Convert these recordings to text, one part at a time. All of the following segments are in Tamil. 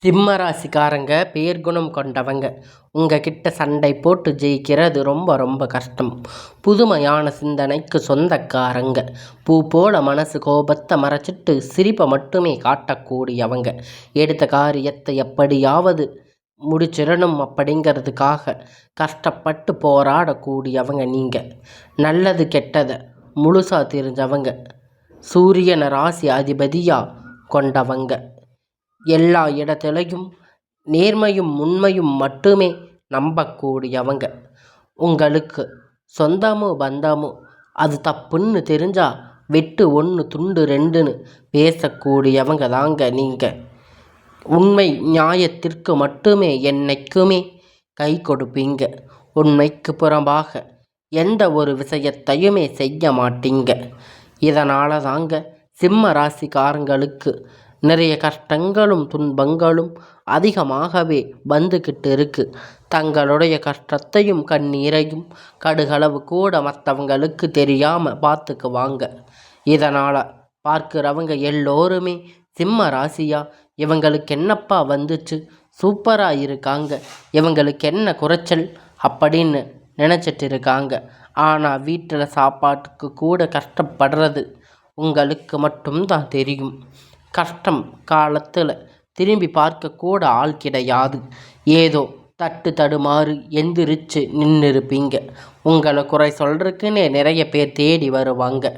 சிம்ம ராசிக்காரங்க பேர்குணம் கொண்டவங்க. உங்ககிட்ட சண்டை போட்டு ஜெயிக்கிறது ரொம்ப ரொம்ப கஷ்டம். புதுமையான சிந்தனைக்கு சொந்தக்காரங்க. பூ போல மனசு கோபத்தை மறைச்சிட்டு சிரிப்பை மட்டுமே காட்டக்கூடியவங்க. எடுத்த காரியத்தை எப்படியாவது முடிச்சிடணும் அப்படிங்கிறதுக்காக கஷ்டப்பட்டு போராடக்கூடியவங்க நீங்கள். நல்லது கெட்டதை முழுசாக தெரிஞ்சவங்க. சூரியனை ராசி அதிபதியாக கொண்டவங்க. எல்லா இடத்துலையும் நேர்மையும் உண்மையும் மட்டுமே நம்பக்கூடியவங்க. உங்களுக்கு சொந்தமோ பந்தமோ அது தப்புன்னு தெரிஞ்சா வெட்டு ஒன்று துண்டு ரெண்டுன்னு பேசக்கூடியவங்க தாங்க நீங்கள். உண்மை நியாயத்திற்கு மட்டுமே என்னைக்குமே கை கொடுப்பீங்க. உண்மைக்கு புறம்பாக எந்த ஒரு விஷயத்தையுமே செய்ய மாட்டீங்க. இதனால தாங்க சிம்ம ராசிக்காரங்களுக்கு நிறைய கஷ்டங்களும் துன்பங்களும் அதிகமாகவே வந்துக்கிட்டு இருக்கு. தங்களுடைய கஷ்டத்தையும் கண்ணீரையும் கடுகளவு கூட மற்றவங்களுக்கு தெரியாமல் பார்த்துக்குவாங்க. இதனால் பார்க்குறவங்க எல்லோருமே சிம்ம ராசியா இவங்களுக்கு என்னப்பா வந்துச்சு, சூப்பராக இருக்காங்க, இவங்களுக்கு என்ன குறைச்சல் அப்படின்னு நினச்சிட்டு இருக்காங்க. ஆனால் வீட்டில் சாப்பாட்டுக்கு கூட கஷ்டப்படுறது உங்களுக்கு மட்டும்தான் தெரியும். கஷ்டம் காலத்தில் திரும்பி பார்க்கக்கூட ஆள் கிடையாது. ஏதோ தட்டு தடுமாறு எந்திரிச்சு நின்றுருப்பீங்க. உங்களை குறை சொல்கிறதுக்குன்னே நிறைய பேர் தேடி வருவாங்க.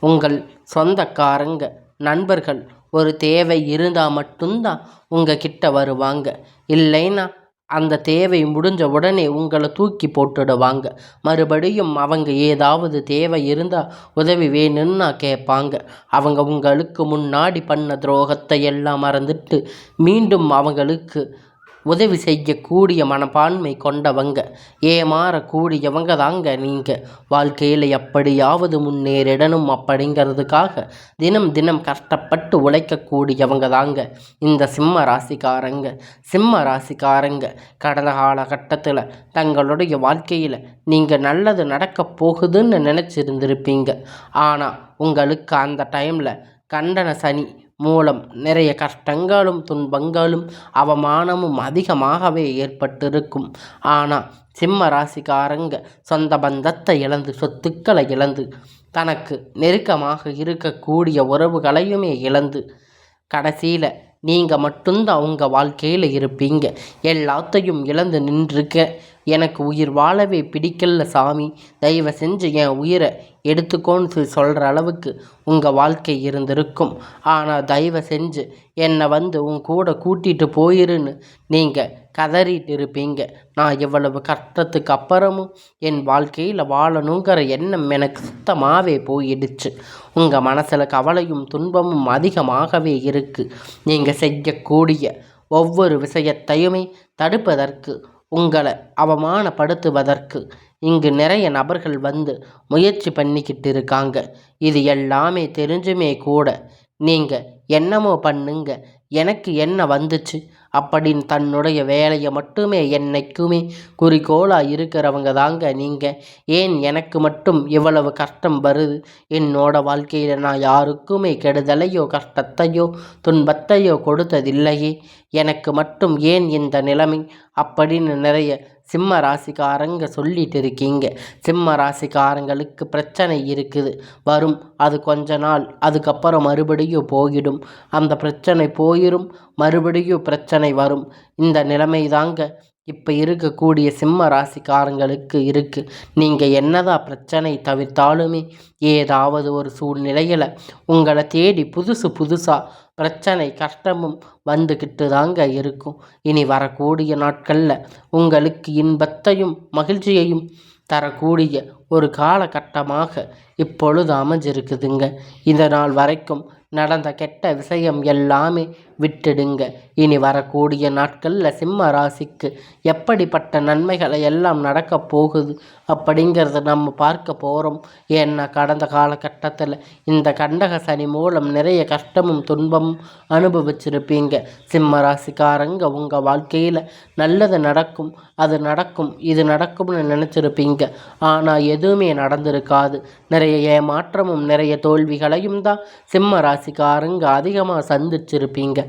உங்கள் சொந்தக்காரங்க நண்பர்கள் ஒரு தேவை இருந்தால் மட்டும்தான் உங்கள் கிட்ட வருவாங்க. இல்லைன்னா அந்த தேவை முடிஞ்ச உடனே உங்களை தூக்கி போட்டுடுவாங்க. மறுபடியும் அவங்க ஏதாவது தேவை இருந்தால் உதவி வேணும்னா கேட்பாங்க. அவங்க உங்களுக்கு முன்னாடி பண்ண துரோகத்தை எல்லாம் மறந்துட்டு மீண்டும் அவங்களுக்கு உதவி செய்யக்கூடிய மனப்பான்மை கொண்டவங்க. ஏமாறக்கூடியவங்க தாங்க நீங்கள். வாழ்க்கையில் எப்படியாவது முன்னேறிடணும் அப்படிங்கிறதுக்காக தினம் தினம் கஷ்டப்பட்டு உழைக்கக்கூடியவங்க தாங்க இந்த சிம்ம ராசிக்காரங்க. சிம்ம ராசிக்காரங்க கடந்த காலகட்டத்தில் தங்களுடைய வாழ்க்கையில் நீங்கள் நல்லது நடக்க போகுதுன்னு நினச்சிருந்துருப்பீங்க. ஆனால் உங்களுக்கு அந்த டைமில் கண்டன சனி மூலம் நிறைய கஷ்டங்களும் துன்பங்களும் அவமானமும் அதிகமாகவே ஏற்பட்டிருக்கும். ஆனால் சிம்ம ராசிக்காரங்க சொந்த பந்தத்தை இழந்து சொத்துக்களை இழந்து தனக்கு நெருக்கமாக இருக்கக்கூடிய உறவுகளையுமே இழந்து கடைசியில் நீங்கள் மட்டும்தான் உங்கள் வாழ்க்கையில் இருப்பீங்க. எல்லாத்தையும் இழந்து நின்றுருக்க எனக்கு உயிர் வாழவே பிடிக்கல சாமி, தயவு செஞ்சு என் உயிரை எடுத்துக்கோன்னு சொல்கிற அளவுக்கு உங்கள் வாழ்க்கை இருந்திருக்கும். ஆனால் தயவு செஞ்சு என்னை உன் கூட கூட்டிகிட்டு போயிருன்னு நீங்கள் கதறிட்டு இருப்பீங்க. நான் இவ்வளவு கஷ்டத்துக்கு அப்புறமும் என் வாழ்க்கையில் வாழணுங்கிற எண்ணம் எனக்கு சுத்தமாகவே போயிடுச்சு. உங்கள் மனசில் கவலையும் துன்பமும் அதிகமாகவே இருக்குது. நீங்கள் செய்யக்கூடிய ஒவ்வொரு விஷயத்தையுமே தடுப்பதற்கு, உங்களை அவமானப்படுத்துவதற்கு இங்கு நிறைய நபர்கள் முயற்சி பண்ணிக்கிட்டு இருக்காங்க. இது எல்லாமே தெரிஞ்சுமே கூட நீங்கள் என்னமோ பண்ணுங்க, எனக்கு என்ன வந்துச்சு அப்படின்னு தன்னுடைய வேலையை மட்டுமே என்னைக்குமே குறிக்கோளாக இருக்கிறவங்க தாங்க நீங்கள். ஏன் எனக்கு மட்டும் இவ்வளவு கஷ்டம் வருது, என்னோட வாழ்க்கையில் நான் யாருக்குமே கெடுதலையோ கஷ்டத்தையோ துன்பத்தையோ கொடுத்ததில்லையே, எனக்கு மட்டும் ஏன் இந்த நிலைமை அப்படின்னு நிறைய சிம்ம ராசிக்காரங்க சொல்லிட்டு இருக்கீங்க. சிம்ம ராசிக்காரங்களுக்கு பிரச்சனை இருக்குது, வரும், அது கொஞ்ச நாள், அதுக்கப்புறம் மறுபடியும் போயிடும். அந்த பிரச்சனை போயிடும், மறுபடியும் பிரச்சனை வரும். இந்த நிலைமை தாங்க இப்போ இருக்கக்கூடிய சிம்ம ராசிக்காரங்களுக்கு இருக்குது. நீங்கள் என்னதான் பிரச்சனை தவிர்த்தாலுமே ஏதாவது ஒரு சூழ்நிலையில் உங்களை தேடி புதுசாக பிரச்சனை கஷ்டமும் வந்துக்கிட்டு தாங்க இருக்கும். இனி வரக்கூடிய நாட்களில் உங்களுக்கு இன்பத்தையும் மகிழ்ச்சியையும் தரக்கூடிய ஒரு காலகட்டமாக இப்பொழுது அமைஞ்சிருக்குதுங்க. இந்த நாள் வரைக்கும் நடந்த கெட்ட விஷயம் எல்லாமே விட்டுடுங்க. இனி வரக்கூடிய நாட்களில் சிம்ம ராசிக்கு எப்படிப்பட்ட நன்மைகளை எல்லாம் நடக்க போகுது அப்படிங்கிறத நம்ம பார்க்க போகிறோம். ஏன்னா கடந்த காலகட்டத்தில் இந்த கண்டக சனி மூலம் நிறைய கஷ்டமும் துன்பமும் அனுபவிச்சிருப்பீங்க. சிம்ம ராசிக்காரங்க உங்கள் வாழ்க்கையில் நல்லது நடக்கும், அது நடக்கும், இது நடக்கும்னு நினச்சிருப்பீங்க. ஆனால் எதுவுமே நடந்திருக்காது. நிறைய ஏமாற்றமும் நிறைய தோல்விகளையும் தான் சிம்ம ராசிக்காரங்க அதிகமாக சந்திச்சிருப்பீங்க.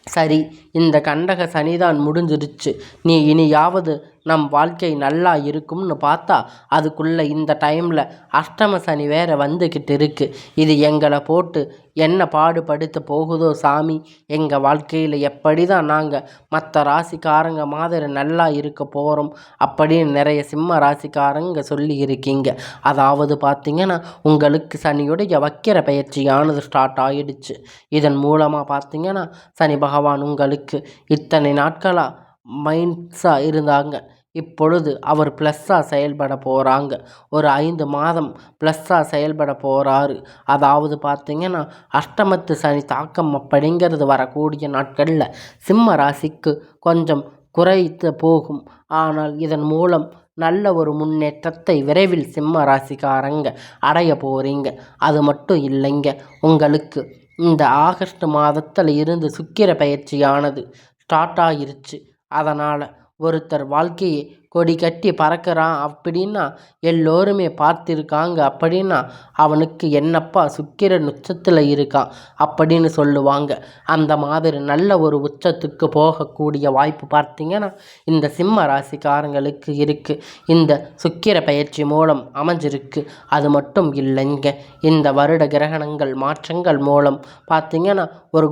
சரி, இந்த கண்டக சனிதான் முடிஞ்சிருச்சு. நீ இனியாவது நம் வாழ்க்கை நல்லா இருக்கும்னு பார்த்தா அதுக்குள்ள இந்த டைமில் அஷ்டம சனி வேற வந்துக்கிட்டு இருக்கு. இது எங்களை போட்டு என்ன பாடுபடுத்த போகுதோ சாமி. எங்கள் வாழ்க்கையில் எப்படி தான் நாங்கள் மற்ற ராசிக்காரங்க மாதிரி நல்லா இருக்க போகிறோம் அப்படின்னு நிறைய சிம்ம ராசிக்காரங்க சொல்லி இருக்கீங்க. அதாவது பார்த்தீங்கன்னா உங்களுக்கு சனியுடைய வக்கிர பயிற்சியானது ஸ்டார்ட் ஆகிடுச்சு. இதன் மூலமாக பார்த்தீங்கன்னா சனி பகவான் உங்களுக்கு இத்தனை நாட்களாக மைண்ட்ஸாக இருந்தாங்க. இப்பொழுது அவர் ப்ளஸ்ஸாக செயல்பட போகிறாங்க. ஒரு 5 மாதம் ப்ளஸ்ஸாக செயல்பட போகிறாரு. அதாவது பார்த்திங்கன்னா அஷ்டமத்து சனி தாக்கம் அப்படிங்கிறது வரக்கூடிய நாட்களில் சிம்ம ராசிக்கு கொஞ்சம் குறைத்து போகும். ஆனால் இதன் மூலம் நல்ல ஒரு முன்னேற்றத்தை விரைவில் சிம்ம ராசிக்காரங்க அடைய போகிறீங்க. அது மட்டும் இல்லைங்க, உங்களுக்கு இந்த ஆகஸ்ட் மாதத்தில் இருந்து சுக்கிர பயிற்சியானது ஸ்டார்ட் ஆகிருச்சு. அதனால் ஒருத்தர் வாழ்க்கையை கொடி கட்டி பறக்கிறான் அப்படின்னா எல்லோருமே பார்த்திருக்காங்க. அப்படின்னா அவனுக்கு என்னப்பா சுக்கிரன் உச்சத்தில் இருக்கான் அப்படின்னு சொல்லுவாங்க. அந்த மாதிரி நல்ல ஒரு உச்சத்துக்கு போகக்கூடிய வாய்ப்பு பார்த்திங்கன்னா இந்த சிம்ம ராசிக்காரங்களுக்கு இருக்குது. இந்த சுக்கிர பயிற்சி மூலம் அமைஞ்சிருக்கு. அது மட்டும் இல்லைங்க, இந்த வருட கிரகணங்கள் மாற்றங்கள் மூலம் பார்த்திங்கன்னா ஒரு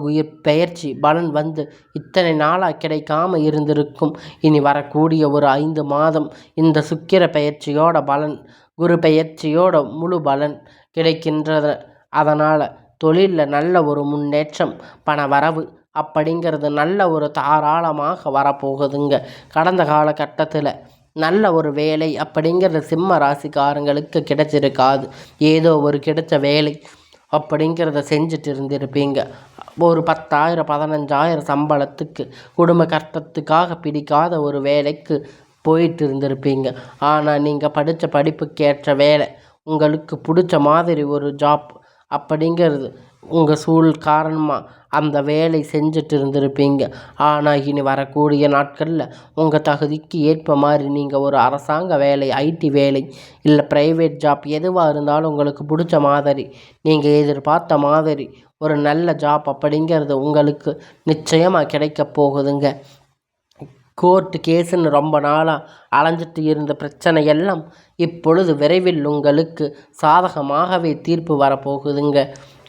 பயிற்சி பலன் வந்து இத்தனை நாளாக கிடைக்காம இருந்திருக்கும். இனி வரக்கூடிய ஒரு 5 மாதம் இந்த சுக்கிர பயிற்சியோட பலன், குரு பயிற்சியோட முழு பலன் கிடைக்கின்றது. அதனால் தொழிலில் நல்ல ஒரு முன்னேற்றம், பண வரவு அப்படிங்கிறது நல்ல ஒரு தாராளமாக வரப்போகுதுங்க. கடந்த காலகட்டத்தில் நல்ல ஒரு வேலை அப்படிங்கிறது சிம்ம ராசிக்காரங்களுக்கு கிடைச்சிருக்காது. ஏதோ ஒரு கிடைச்ச வேலை அப்படிங்கிறத செஞ்சுட்டு இருந்திருப்பீங்க. ஒரு 10,000 15,000 சம்பளத்துக்கு குடும்ப கஷ்டத்துக்காக பிடிக்காத ஒரு வேலைக்கு போயிட்டு இருந்திருப்பீங்க. ஆனால் நீங்கள் படித்த படிப்புக்கு ஏற்ற வேலை, உங்களுக்கு பிடிச்ச மாதிரி ஒரு ஜாப் அப்படிங்கிறது உங்கள் சூழல் காரணமாக அந்த வேலை செஞ்சுட்டு இருந்திருப்பீங்க. ஆனால் இனி வரக்கூடிய நாட்களில் உங்கள் தகுதிக்கு ஏற்ப மாதிரி நீங்கள் ஒரு அரசாங்க வேலை, ஐடி வேலை இல்லை ப்ரைவேட் ஜாப் எதுவாக இருந்தாலும் உங்களுக்கு பிடிச்ச மாதிரி நீங்கள் எதிர்பார்த்த மாதிரி ஒரு நல்ல ஜாப் அப்படிங்கிறது உங்களுக்கு நிச்சயமாக கிடைக்க போகுதுங்க. கோர்ட்டு கேஸுன்னு ரொம்ப நாளாக அலைஞ்சிட்டு இருந்த பிரச்சனை எல்லாம் இப்பொழுது விரைவில் உங்களுக்கு சாதகமாகவே தீர்ப்பு வரப்போகுதுங்க.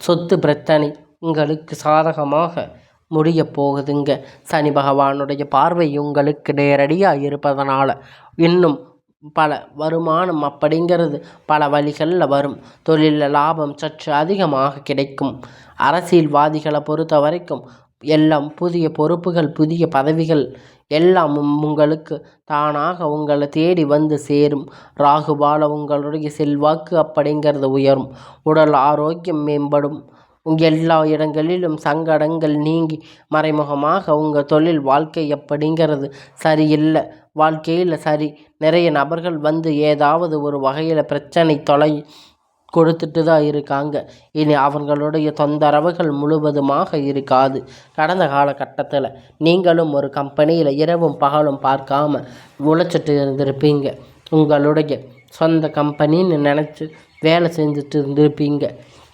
சொத்து பிரச்சனை உங்களுக்கு சாதகமாக முடிய போகுதுங்க. சனி பகவானுடைய பார்வை உங்களுக்கு நேரடியாக இருப்பதனால இன்னும் பல வருமானம் அப்படிங்கிறது பல வழிகளில் வரும். தொழிலில் லாபம் சற்று அதிகமாக கிடைக்கும். அரசியல்வாதிகளை பொறுத்த வரைக்கும் எல்லாம் புதிய பொறுப்புகள், புதிய பதவிகள் எல்லாம் உங்களுக்கு தானாக உங்களை தேடி வந்து சேரும். ராகுபால உங்களுடைய செல்வாக்கு அப்படிங்கிறது உயரும். உடல் ஆரோக்கியம் மேம்படும். எல்லா இடங்களிலும் சங்கடங்கள் நீங்கி மறைமுகமாக உங்கள் தொழில் வாழ்க்கை அப்படிங்கிறது சரியில்லை, வாழ்க்கையில் சரி, நிறைய நபர்கள் வந்து ஏதாவது ஒரு வகையில் பிரச்சனை தொலை கொடுத்துட்டு தான் இருக்காங்க. இனி அவங்களுடைய தொந்தரவுகள் முழுவதுமாக இருக்காது. கடந்த காலகட்டத்தில் நீங்களும் ஒரு கம்பெனியில் இரவும் பகலும் பார்க்காம உழைச்சிட்டு இருந்திருப்பீங்க. உங்களுடைய சொந்த கம்பெனின்னு நினச்சி வேலை செஞ்சுட்டு இருந்திருப்பீங்க.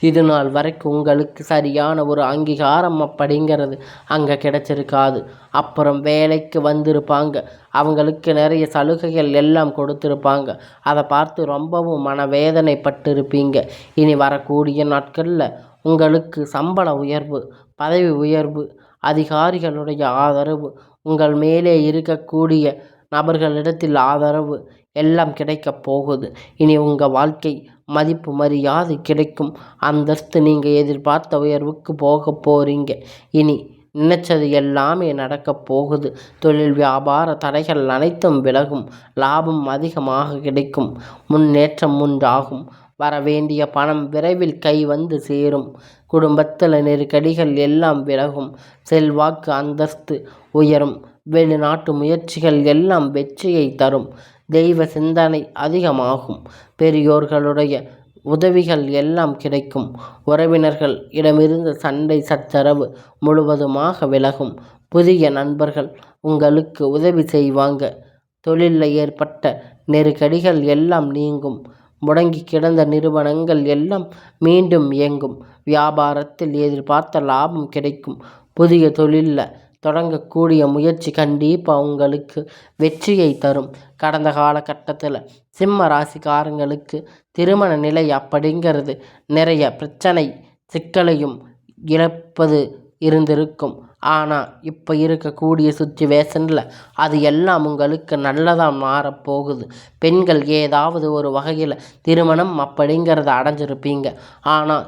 இது நாள் வரைக்கும் உங்களுக்கு சரியான ஒரு அங்கீகாரம் அப்படிங்கிறது அங்கே கிடச்சிருக்காது. அப்புறம் வேலைக்கு வந்திருப்பாங்க, அவங்களுக்கு நிறைய சலுகைகள் எல்லாம் கொடுத்துருப்பாங்க. அதை பார்த்து ரொம்பவும் மனவேதனைப்பட்டிருப்பீங்க. இனி வரக்கூடிய நாட்களில் உங்களுக்கு சம்பள உயர்வு, பதவி உயர்வு, அதிகாரிகளுடைய ஆதரவு, உங்கள் மேலே இருக்கக்கூடிய நபர்களிடத்தில் ஆதரவு எல்லாம் கிடைக்கப் போகுது. இனி உங்கள் வாழ்க்கை மதிப்பு மரியாதை கிடைக்கும். அந்தஸ்து நீங்கள் எதிர்பார்த்த உயர்வுக்கு போக போகிறீங்க. இனி நினைச்சது எல்லாமே நடக்கப் போகுது. தொழில் வியாபார தடைகள் அனைத்தும் விலகும். லாபம் அதிகமாக கிடைக்கும். முன்னேற்றம் உண்டாகும். வரவேண்டிய பணம் விரைவில் கை வந்து சேரும். குடும்பத்தில் நெருக்கடிகள் எல்லாம் விலகும். செல்வாக்கு அந்தஸ்து உயரும். வெளிநாட்டு முயற்சிகள் எல்லாம் வெற்றியை தரும். தெய்வ சிந்தனை அதிகமாகும். பெரியோர்களுடைய உதவிகள் எல்லாம் கிடைக்கும். உறவினர்கள் இடமிருந்து சண்டை சச்சரவு முழுவதுமாக விலகும். புதிய நண்பர்கள் உங்களுக்கு உதவி செய்வாங்க. தொழிலில் ஏற்பட்ட நெருக்கடிகள் எல்லாம் நீங்கும். முடங்கி கிடந்த நிறுவனங்கள் எல்லாம் மீண்டும் இயங்கும். வியாபாரத்தில் எதிர்பார்த்த லாபம் கிடைக்கும். புதிய தொழிலில் தொடங்கக்கூடிய முயற்சி கண்டிப்பாக உங்களுக்கு வெற்றியை தரும். கடந்த காலகட்டத்தில் சிம்ம ராசிக்காரங்களுக்கு திருமண நிலை அப்படிங்கிறது நிறைய பிரச்சனை சிக்கலையும் இழப்பது இருந்திருக்கும். ஆனால் இப்போ இருக்கக்கூடிய சுச்சுவேஷனில் அது எல்லாம் உங்களுக்கு நல்லதாக மாறப்போகுது. பெண்கள் ஏதாவது ஒரு வகையில் திருமணம் அப்படிங்கிறத அடைஞ்சிருப்பீங்க. ஆனால்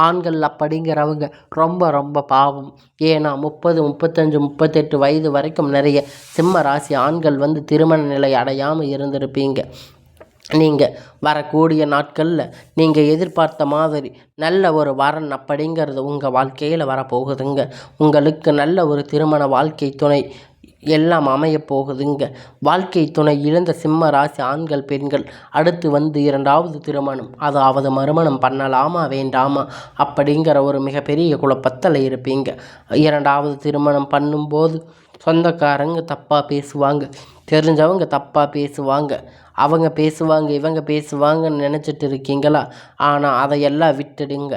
ஆண்கள் அப்படிங்கிறவங்க ரொம்ப ரொம்ப பாவம். ஏன்னா 30, 35, 38 வயது வரைக்கும் நிறைய சிம்ம ராசி ஆண்கள் திருமண நிலை அடையாமல் இருந்திருப்பீங்க. நீங்கள் வரக்கூடிய நாட்களில் நீங்கள் எதிர்பார்த்த மாதிரி நல்ல ஒரு வரன் அப்படிங்கிறது உங்கள் வாழ்க்கையில் வரப்போகுதுங்க. உங்களுக்கு நல்ல ஒரு திருமண வாழ்க்கை துணை எல்லாம் அமையப் போகுதுங்க. வாழ்க்கை துணை இழந்த சிம்ம ராசி ஆண்கள் பெண்கள் அடுத்து இரண்டாவது திருமணம் அதாவது மறுமணம் பண்ணலாமா வேண்டாமா அப்படிங்கிற ஒரு மிகப்பெரிய குழப்பத்தில் இருப்பீங்க. இரண்டாவது திருமணம் பண்ணும்போது சொந்தக்காரங்க தப்பாக பேசுவாங்க, தெரிஞ்சவங்க தப்பாக பேசுவாங்க, அவங்க பேசுவாங்க இவங்க பேசுவாங்கன்னு நினச்சிட்டு இருக்கீங்களா? ஆனால் அதையெல்லாம் விட்டுடுங்க.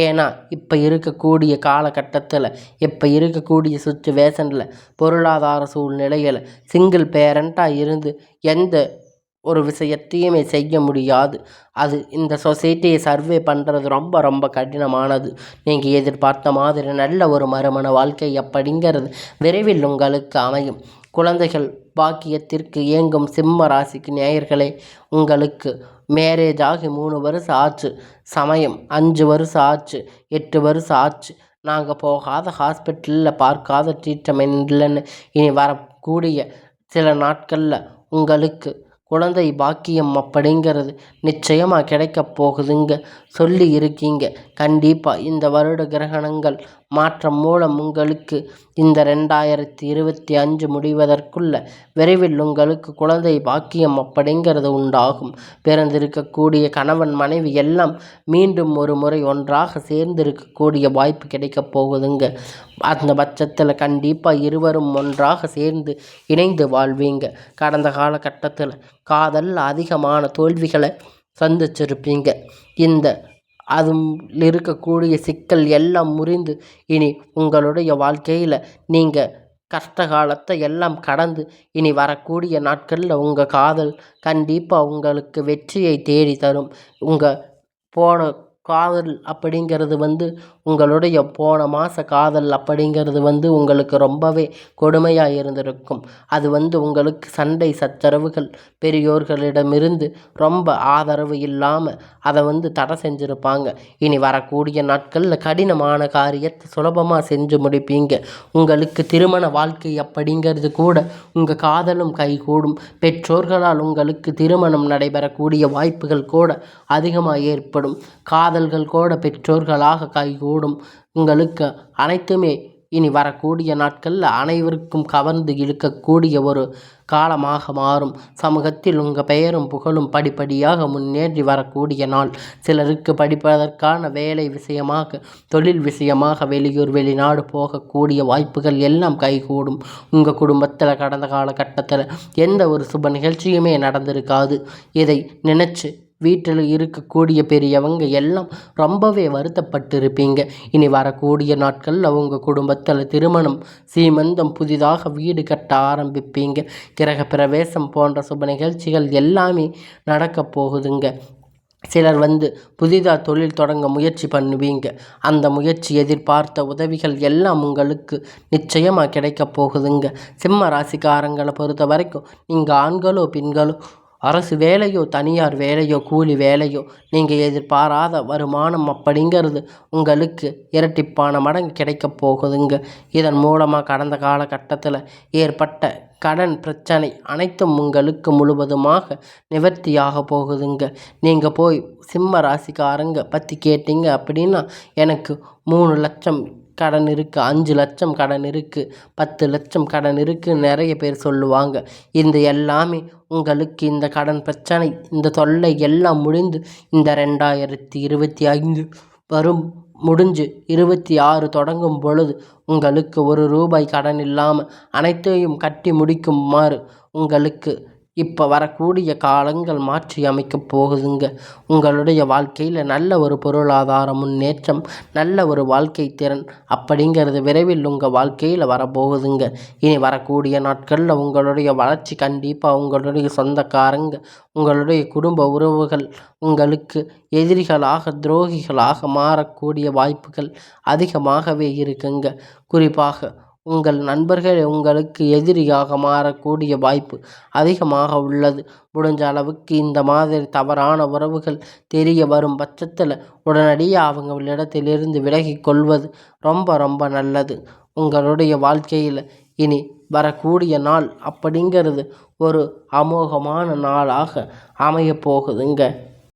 ஏன்னா இப்போ இருக்கக்கூடிய காலகட்டத்தில் இப்போ இருக்கக்கூடிய சுச்சுவேஷனில் பொருளாதார சூழ்நிலையில் சிங்கிள் பேரண்ட்டாக இருந்து எந்த ஒரு விஷயத்தையுமே செய்ய முடியாது. அது இந்த சொசைட்டியை சர்வே பண்ணுறது ரொம்ப ரொம்ப கடினமானது. நீங்கள் எதிர்பார்த்த மாதிரி நல்ல ஒரு மறுமண வாழ்க்கை அப்படிங்கிறது விரைவில் உங்களுக்கு அமையும். குழந்தைகள் பாக்கியத்திற்கு ஏங்கும் சிம்ம ராசிக்கு நேயர்களே, உங்களுக்கு மேரேஜ் ஆகி 3 வருஷம் ஆச்சு, சமயம் 5 வருஷம் ஆச்சு, 8 வருஷம் ஆச்சு, நாங்கள் போகாத ஹாஸ்பிட்டலில் பார்க்காத ட்ரீட்மெண்ட் இல்லைன்னு இனி வரக்கூடிய சில நாட்களில் உங்களுக்கு குழந்தை பாக்கியம் அப்படிங்கிறது நிச்சயமாக கிடைக்கப் போகுதுங்க. சொல்லி இருக்கீங்க. கண்டிப்பாக இந்த வருட கிரகணங்கள் மாற்றம் மூலம் உங்களுக்கு இந்த 2025 முடிவதற்குள்ள விரைவில் உங்களுக்கு குழந்தை பாக்கியம் அப்படிங்கிறது உண்டாகும். பிறந்திருக்கக்கூடிய கணவன் மனைவி எல்லாம் மீண்டும் ஒரு முறை ஒன்றாக சேர்ந்திருக்கக்கூடிய வாய்ப்பு கிடைக்கப் போகுதுங்க. அந்த பட்சத்தில் கண்டிப்பாக இருவரும் ஒன்றாக சேர்ந்து இணைந்து வாழ்வீங்க. கடந்த காலகட்டத்தில் காதலில் அதிகமான தோல்விகளை சந்திச்சிருப்பீங்க. இந்த அதில் இருக்கக்கூடிய சிக்கல் எல்லாம் முறிந்து இனி உங்களுடைய வாழ்க்கையில் நீங்கள் கஷ்ட காலத்தை எல்லாம் கடந்து இனி வரக்கூடிய நாட்களில் உங்கள் காதல் கண்டிப்பாக உங்களுக்கு வெற்றியை தேடி தரும். உங்கள் போன காதல் அப்படிங்கிறது உங்களுடைய போன மாத காதல் அப்படிங்கிறது உங்களுக்கு ரொம்பவே கொடுமையாக இருந்திருக்கும். அது உங்களுக்கு சண்டை சச்சரவுகள் பெரியோர்களிடமிருந்து ரொம்ப ஆதரவு இல்லாமல் அதை தடை செஞ்சுருப்பாங்க. இனி வரக்கூடிய நாட்களில் கடினமான காரியத்தை சுலபமாக செஞ்சு முடிப்பீங்க. உங்களுக்கு திருமண வாழ்க்கை அப்படிங்கிறது கூட உங்கள் காதலும் கைகூடும். பெற்றோர்களால் உங்களுக்கு திருமணம் நடைபெறக்கூடிய வாய்ப்புகள் கூட அதிகமாக ஏற்படும். காதல்கள் கூட பெற்றோர்களாக கைகூடும். உங்களுக்கு அனைத்துமே இனி வரக்கூடிய நாட்களில் அனைவருக்கும் கவர்ந்து இழுக்கக்கூடிய ஒரு காலமாக மாறும். சமூகத்தில் உங்கள் பெயரும் புகழும் படிப்படியாக முன்னேறி வரக்கூடிய நாள். சிலருக்கு படிப்பதற்கான வேலை விஷயமாக தொழில் விஷயமாக வெளியூர் வெளிநாடு போகக்கூடிய வாய்ப்புகள் எல்லாம் கைகூடும். உங்கள் குடும்பத்தில் கடந்த காலகட்டத்தில் எந்த ஒரு சுப நிகழ்ச்சியுமே நடந்திருக்காது. இதை நினச்சி வீட்டில் இருக்கக்கூடிய பெரியவங்க எல்லாம் ரொம்பவே வருத்தப்பட்டிருப்பீங்க. இனி வரக்கூடிய நாட்களில் உங்கள் குடும்பத்தில் திருமணம் சீமந்தம் புதிதாக வீடு கட்ட ஆரம்பிப்பீங்க. கிரக பிரவேசம் போன்ற சுப நிகழ்ச்சிகள் எல்லாமே நடக்கப் போகுதுங்க. சிலர் புதிதாக தொழில் தொடங்க முயற்சி பண்ணுவீங்க. அந்த முயற்சி எதிர்பார்த்த உதவிகள் எல்லாம் உங்களுக்கு நிச்சயமாக கிடைக்கப் போகுதுங்க. சிம்ம ராசிக்காரங்களை பொறுத்த வரைக்கும் நீங்கள் ஆண்களோ பெண்களோ அரசு வேலையோ தனியார் வேலையோ கூலி வேலையோ நீங்கள் எதிர்பாராத வருமானம் அப்படிங்கிறது உங்களுக்கு இரட்டிப்பான மடங்கு கிடைக்கப் போகுதுங்க. இதன் மூலமாக கடந்த காலகட்டத்தில் ஏற்பட்ட கடன் பிரச்சனை அனைத்தும் உங்களுக்கு முழுவதுமாக நிவர்த்தியாக போகுதுங்க. நீங்கள் போய் சிம்ம ராசிக்காரங்க பற்றி கேட்டீங்க அப்படின்னா எனக்கு 3 லட்சம் கடன் இருக்குது, 5 லட்சம் கடன் இருக்குது, 10 லட்சம் கடன் இருக்குன்னு நிறைய பேர் சொல்லுவாங்க. இந்த எல்லாமே உங்களுக்கு இந்த கடன் பிரச்சனை இந்த தொல்லை எல்லாம் முடிந்து இந்த 2025 வரும் முடிஞ்சு 26 தொடங்கும் பொழுது உங்களுக்கு 1 ரூபாய் கடன் இல்லாமல் அனைத்தையும் கட்டி முடிக்குமாறு உங்களுக்கு இப்போ வரக்கூடிய காலங்கள் மாற்றி அமைக்கப் போகுதுங்க. உங்களுடைய வாழ்க்கையில் நல்ல ஒரு பொருளாதார முன்னேற்றம், நல்ல ஒரு வாழ்க்கை திறன் அப்படிங்கிறது விரைவில் உங்கள் வாழ்க்கையில் வரப்போகுதுங்க. இனி வரக்கூடிய நாட்களில் உங்களுடைய வளர்ச்சி கண்டிப்பாக உங்களுடைய சொந்தக்காரங்க, உங்களுடைய குடும்ப உறவுகள் உங்களுக்கு எதிரிகளாக, துரோகிகளாக மாறக்கூடிய வாய்ப்புகள் அதிகமாகவே இருக்குங்க. குறிப்பாக உங்கள் நண்பர்கள் உங்களுக்கு எதிரியாக மாறக்கூடிய வாய்ப்பு அதிகமாக உள்ளது. முடிஞ்ச அளவுக்கு இந்த மாதிரி தவறான உறவுகள் தெரிய வரும் பட்சத்தில் உடனடியாக அவங்களிடத்திலிருந்து விலகிக் கொள்வது ரொம்ப ரொம்ப நல்லது. உங்களுடைய வாழ்க்கையில் இனி வரக்கூடிய நாள் அப்படிங்கிறது ஒரு அமோகமான நாளாக அமையப் போகுதுங்க.